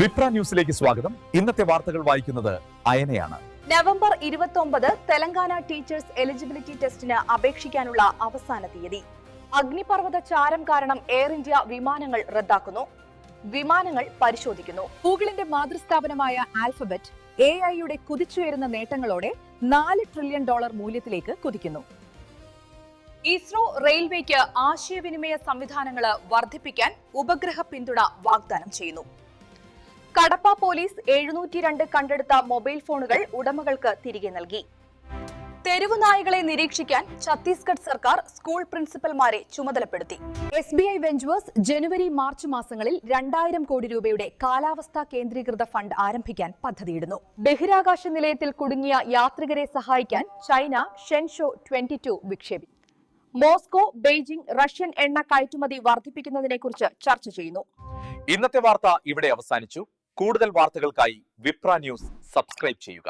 വിപ്ര ന്യൂസിലേക്ക് സ്വാഗതം. ഇന്നത്തെ വാർത്തകൾ വായിക്കുന്നത് അയനയാണ്. നവംബർ 29 തെലങ്കാന ടീച്ചേഴ്സ് എലിജിബിലിറ്റി ടെസ്റ്റിന് അപേക്ഷിക്കാനുള്ള അവസാന തീയതി. അഗ്നിപർവ്വത ചാരം കാരണം എയർ ഇന്ത്യ വിമാനങ്ങൾ റദ്ദാക്കുന്നു. വിമാനങ്ങൾ പരിശോധിക്കുന്നു. ഗൂഗിളിന്റെ മാതൃസ്ഥാപനമായ ആൽഫബറ്റ് AI-യുടെ കുതിച്ചുയരുന്ന നേട്ടങ്ങളോടെ $4 ട്രില്യൺ മൂല്യത്തിലേക്ക് കുതിക്കുന്നു. ഇസ്രോ റെയിൽവേക്ക് ആശയവിനിമയ സംവിധാനങ്ങൾ വർദ്ധിപ്പിക്കാൻ ഉപഗ്രഹ പിന്തുണ വാഗ്ദാനം ചെയ്യുന്നു. കടപ്പ പോലീസ് 702 കണ്ടെടുത്ത മൊബൈൽ ഫോണുകൾ ഉടമകൾക്ക് തിരികെ നൽകി. തെരുവു നായകളെ നിരീക്ഷിക്കാൻ ഛത്തീസ്ഗഡ് സർക്കാർ സ്കൂൾ പ്രിൻസിപ്പൽമാരെ ചുമതലപ്പെടുത്തി. SBI വെഞ്ചേഴ്സ് ജനുവരി മാർച്ച് മാസങ്ങളിൽ 2000 കോടി രൂപയുടെ കാലാവസ്ഥാ കേന്ദ്രീകൃത ഫണ്ട് ആരംഭിക്കാൻ പദ്ധതിയിടുന്നു. ബഹിരാകാശ നിലയത്തിൽ കുടുങ്ങിയ യാത്രികരെ സഹായിക്കാൻ China Shenzhou 22 വിക്ഷേപിച്ചു. Moscow, Beijing Russian എണ്ണ കയറ്റുമതി വർദ്ധിപ്പിക്കുന്നതിനെക്കുറിച്ച് ചർച്ച ചെയ്യുന്നു. ഇന്നത്തെ വാർത്ത ഇവിടെ അവസാനിച്ചു. കൂടുതൽ വാർത്തകൾക്കായി വിപ്ര ന്യൂസ് സബ്സ്ക്രൈബ് ചെയ്യുക.